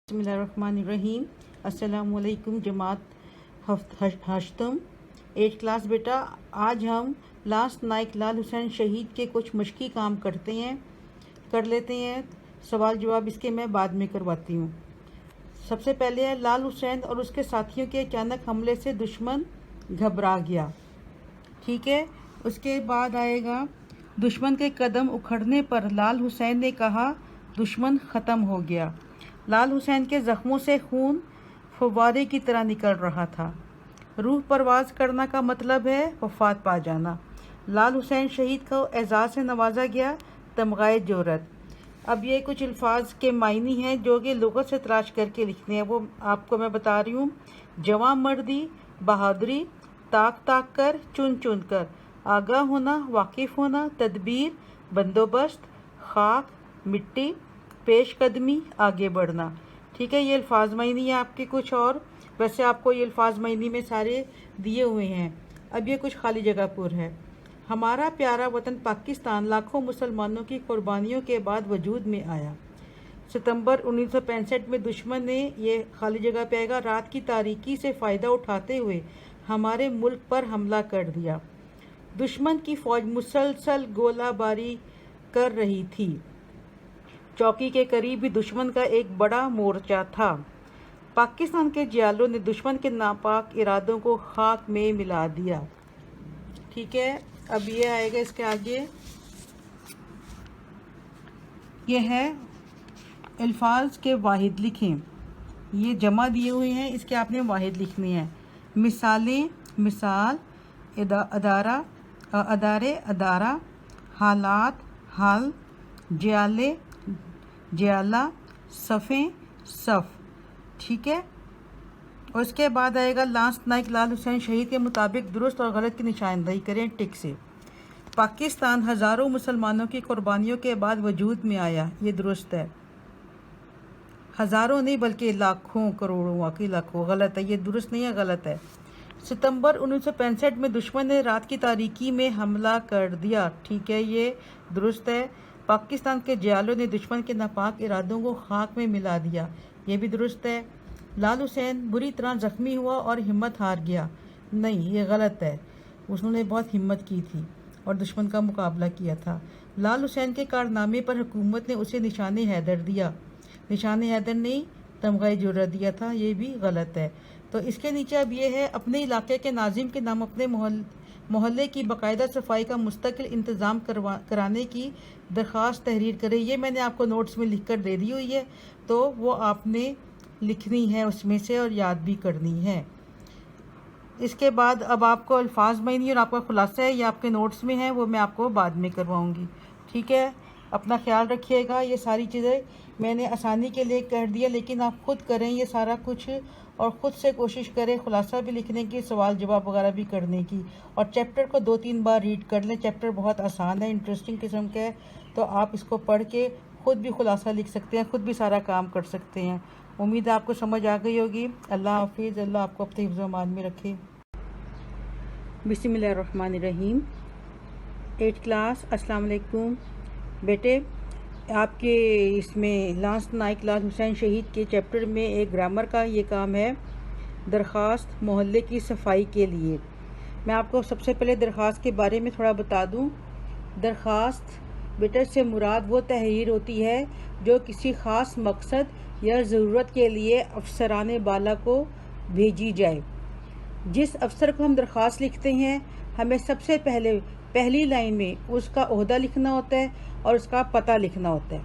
बिस्मिल्लाहिर्रहमानिर्रहीम। अस्सलाम वालेकुम जमात हश्तम 8 क्लास। बेटा आज हम लास्ट नाइक लाल हुसैन शहीद के कुछ मशकी काम कर लेते हैं। सवाल जवाब इसके मैं बाद में करवाती हूँ। सबसे पहले है लाल हुसैन और उसके साथियों के अचानक हमले से दुश्मन घबरा गया। ठीक है। उसके बाद आएगा दुश्मन के कदम उखड़ने पर लाल हुसैन ने कहा दुश्मन ख़त्म हो गया। लाल हुसैन के ज़ख्मों से खून फव्वारे की तरह निकल रहा था। रूह परवाज़ करना का मतलब है वफ़ात पा जाना। लाल हुसैन शहीद को एजाज़ से नवाजा गया। तमगाए जोरत। अब ये कुछ अल्फाज के मायनी हैं जो कि लुग़त से तलाश करके लिखने हैं, वो आपको मैं बता रही हूँ। जवां मर्दी, बहादुरी, ताक ताक कर, चुन चुन कर, आगाह होना, वाकिफ़ होना, तदबीर, बंदोबस्त, खाक, मिट्टी, पेश कदमी, आगे बढ़ना। ठीक है। ये अल्फाज मायनी है आपके कुछ, और वैसे आपको ये अल्फाज मायनी में सारे दिए हुए हैं। अब ये कुछ खाली जगह पर है। हमारा प्यारा वतन पाकिस्तान लाखों मुसलमानों की कुर्बानियों के बाद वजूद में आया। सितंबर 1965 में दुश्मन ने, ये खाली जगह पे आएगा, रात की तारीकी से फ़ायदा उठाते हुए हमारे मुल्क पर हमला कर दिया। दुश्मन की फ़ौज मुसलसल गोलाबारी कर रही थी। चौकी के करीब भी दुश्मन का एक बड़ा मोर्चा था। पाकिस्तान के जियालों ने दुश्मन के नापाक इरादों को खाक में मिला दिया। ठीक है। अब ये आएगा इसके आगे, ये है अल्फाज के वाहिद लिखें। ये जमा दिए हुए हैं, इसके आपने वाहिद लिखने हैं। मिसालें, मिसाल, अदारा, अदारे, अदारा, हालात, हाल, जियाले, जियाला, सफ़ें, सफ़। ठीक है। और इसके बाद आएगा लास्ट नाइक लाल हुसैन शहीद के मुताबिक दुरुस्त और गलत की निशानदही करें टिक से। पाकिस्तान हज़ारों मुसलमानों की कुर्बानियों के बाद वजूद में आया। ये दुरुस्त है। हज़ारों नहीं बल्कि लाखों, करोड़ों, वाकई लाखों। गलत है, ये दुरुस्त नहीं है, गलत है। सितंबर 1965 में दुश्मन ने रात की तारीकी में हमला कर दिया। ठीक है, ये दुरुस्त है। पाकिस्तान के जियालों ने दुश्मन के नापाक इरादों को खाक में मिला दिया। ये भी दुरुस्त है। लाल हुसैन बुरी तरह ज़ख्मी हुआ और हिम्मत हार गया। नहीं, ये गलत है। उन्होंने बहुत हिम्मत की थी और दुश्मन का मुकाबला किया था। लाल हुसैन के कारनामे पर हुकूमत ने उसे निशान हैदर दिया। निशान हैदर ने तमगाए जुर्रत दिया था। ये भी गलत है। तो इसके नीचे अब ये है, अपने इलाके के नाजिम के नाम अपने मोहल्ले की बाकायदा सफाई का मुस्तकिल इंतज़ाम कराने की दरख्वास्त तहरीर करें। ये मैंने आपको नोट्स में लिख कर दे दी हुई है, तो वो आपने लिखनी है उसमें से और याद भी करनी है। इसके बाद अब आपको अल्फाज मायनी और आपका खुलासा है, ये आपके नोट्स में है, वो मैं आपको बाद में करवाऊँगी। ठीक है। अपना ख्याल रखिएगा। ये सारी चीज़ें मैंने आसानी के लिए कर दिया, लेकिन आप ख़ुद करें ये सारा कुछ, और ख़ुद से कोशिश करें खुलासा भी लिखने की, सवाल जवाब वगैरह भी करने की, और चैप्टर को 2-3 बार रीड कर लें। चैप्टर बहुत आसान है, इंटरेस्टिंग किस्म का है, तो आप इसको पढ़ के ख़ुद भी खुलासा लिख सकते हैं, ख़ुद भी सारा काम कर सकते हैं। उम्मीद है आपको समझ आ गई होगी। अल्लाह हाफिज़। अल्लाह आपको अपने हिफ्ज़ व अमान में रखे। बिस्मिल्लाहिर्रहमानिर्रहीम। 8 क्लास। अस्सलाम वालेकुम बेटे। आपके इसमें लास्ट नाइक लाल हुसैन शहीद के चैप्टर में एक ग्रामर का ये काम है, दरख्वास्त मोहल्ले की सफाई के लिए। मैं आपको सबसे पहले दरख्वास्त के बारे में थोड़ा बता दूं। दरख्वास्त बेटा से मुराद वो तहरीर होती है जो किसी ख़ास मकसद या ज़रूरत के लिए अफसरान बाला को भेजी जाए। जिस अफसर को हम दरख्वास्त लिखते हैं, हमें सबसे पहले पहली लाइन में उसका ओहदा लिखना होता है और उसका पता लिखना होता है।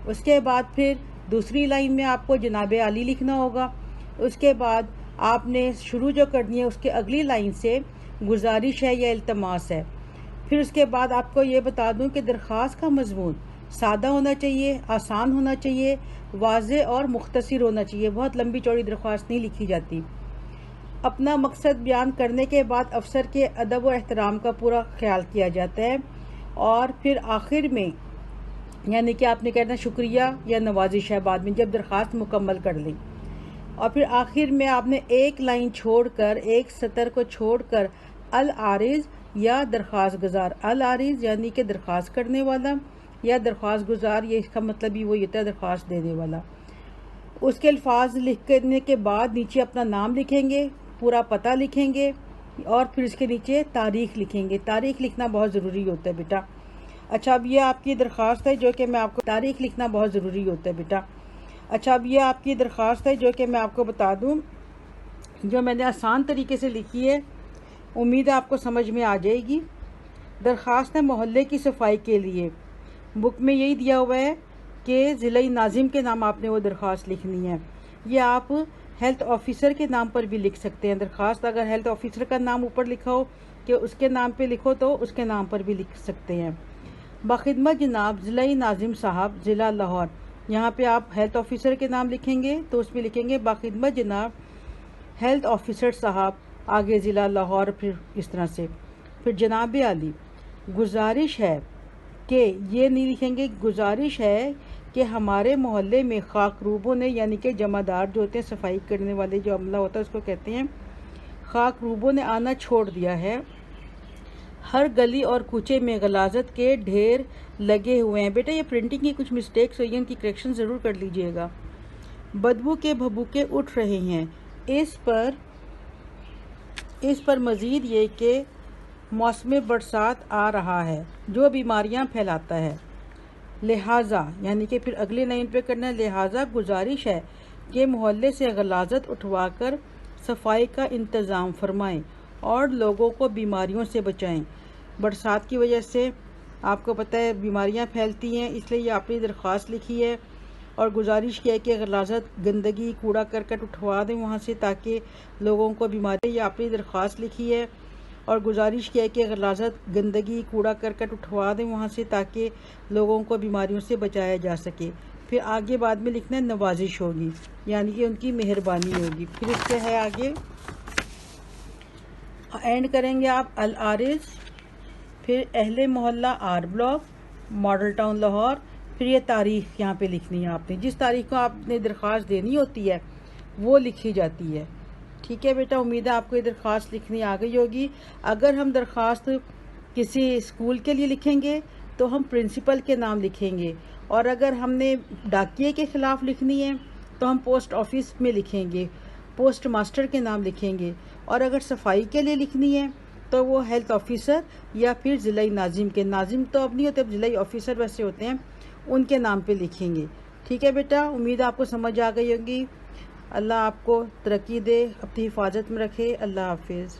उसके बाद फिर दूसरी लाइन में आपको जनाब आली लिखना होगा। उसके बाद आपने शुरू जो करनी है उसके अगली लाइन से गुजारिश है या इल्तमास है। फिर उसके बाद आपको ये बता दूं कि दरख्वास्त का मजमून सादा होना चाहिए, आसान होना चाहिए, वाज़े और मुख्तसर होना चाहिए। बहुत लंबी चौड़ी दरख्वास्त नहीं लिखी जाती। अपना मकसद बयान करने के बाद अफसर के अदब व एहतराम का पूरा ख्याल किया जाता है, और फिर आखिर में यानी कि आपने कहना शुक्रिया या नवाजिश है बाद में, जब दरख्वास्त मुकम्मल कर लें। और फिर आखिर में आपने एक लाइन छोड़कर, एक सतर को छोड़कर अल आरिज या दरख्वास्त गुजार, अल आरिज यानी कि दरख्वास्त करने वाला, या दरख्वास्त गुजार, ये इसका मतलब ही वही होता है, दरख्वास्त देने वाला। اس کے الفاظ لکھنے کے بعد نیچے اپنا نام لکھیں گے، پورا پتہ لکھیں گے اور پھر اس کے نیچے تاریخ لکھیں گے۔ تاریخ لکھنا بہت ضروری ہوتا ہے بیٹا۔ اچھا اب یہ آپ کی درخواست ہے جو کہ میں آپ کو تاریخ لکھنا بہت ضروری ہوتا ہے بیٹا۔ اچھا اب یہ آپ کی درخواست ہے جو کہ میں آپ کو بتا دوں، جو میں نے آسان طریقے سے لکھی ہے، امید ہے آپ کو سمجھ میں آ جائے گی۔ درخواست ہے محلے کی صفائی کے لیے۔ بک میں یہی دیا ہوا ہے کہ ضلع ناظم کے نام آپ نے وہ درخواست لکھنی ہے۔ یہ آپ ہیلتھ آفیسر کے نام پر بھی لکھ سکتے ہیں درخواست۔ اگر ہیلتھ آفیسر کا نام اوپر لکھا ہو کہ اس کے نام پہ لکھو تو اس کے نام پر بھی لکھ سکتے ہیں۔ بخدمت جناب ضلع ناظم صاحب ضلع لاہور، یہاں پہ آپ ہیلتھ آفیسر کے نام لکھیں گے تو اس میں لکھیں گے بخدمت جناب ہیلتھ آفیسر صاحب، آگے ضلع لاہور، پھر اس طرح سے۔ پھر جناب عالی، گزارش ہے کہ یہ نہیں لکھیں گے، گزارش ہے کہ ہمارے محلے میں خاک روبوں نے، یعنی کہ جمع دار جو ہوتے ہیں، صفائی کرنے والے جو عملہ ہوتا ہے اس کو کہتے ہیں، خاک روبوں نے آنا چھوڑ دیا ہے۔ ہر گلی اور کوچے میں غلاظت کے ڈھیر لگے ہوئے ہیں۔ بیٹا یہ پرنٹنگ کی کچھ مسٹیکس ہوئی ہیں، ان کی کریکشن ضرور کر لیجئے گا۔ بدبو کے بھبوکے اٹھ رہے ہیں۔ اس پر مزید یہ کہ موسم برسات آ رہا ہے جو بیماریاں پھیلاتا ہے، لہٰذا، یعنی کہ پھر اگلی لائن پہ کرنا ہے، لہٰذا گزارش ہے کہ محلے سے غلاظت اٹھوا کر صفائی کا انتظام فرمائیں اور لوگوں کو بیماریوں سے بچائیں۔ برسات کی وجہ سے آپ کو پتہ ہے بیماریاں پھیلتی ہیں، اس لیے یہ آپ نے درخواست لکھی ہے اور گزارش کیا ہے کہ غلاظت، گندگی، کوڑا کرکٹ اٹھوا دیں وہاں سے تاکہ لوگوں کو بیماری، یہ آپ نے درخواست لکھی ہے اور گزارش کیا ہے کہ غلاظت، گندگی، کوڑا کرکٹ اٹھوا دیں وہاں سے تاکہ لوگوں کو بیماریوں سے بچایا جا سکے۔ پھر آگے بعد میں لکھنا ہے نوازش ہوگی، یعنی کہ ان کی مہربانی ہوگی۔ پھر اس کے ہے آگے اینڈ کریں گے آپ العارض، پھر اہل محلہ R block, model town Lahore, پھر یہ تاریخ یہاں پہ لکھنی ہے آپ نے، جس تاریخ کو آپ نے درخواست دینی ہوتی ہے وہ لکھی جاتی ہے۔ ٹھیک ہے بیٹا، امید ہے آپ کو یہ درخواست لکھنی آ گئی ہوگی۔ اگر ہم درخواست کسی اسکول کے لیے لکھیں گے تو ہم پرنسپل کے نام لکھیں گے، اور اگر ہم نے ڈاکیے کے خلاف لکھنی ہے تو ہم پوسٹ آفس میں لکھیں گے، پوسٹ ماسٹر کے نام لکھیں گے، اور اگر صفائی کے لیے لکھنی ہے تو وہ ہیلتھ آفیسر یا پھر ضلع ناظم کے، ناظم تو اب نہیں ہوتے، اب ضلع آفیسر ویسے ہوتے ہیں، ان کے نام پہ لکھیں گے۔ ٹھیک ہے بیٹا، امید آپ کو سمجھ آ گئی ہوگی۔ اللہ آپ کو ترقی دے، اپنی حفاظت میں رکھے۔ اللہ حافظ۔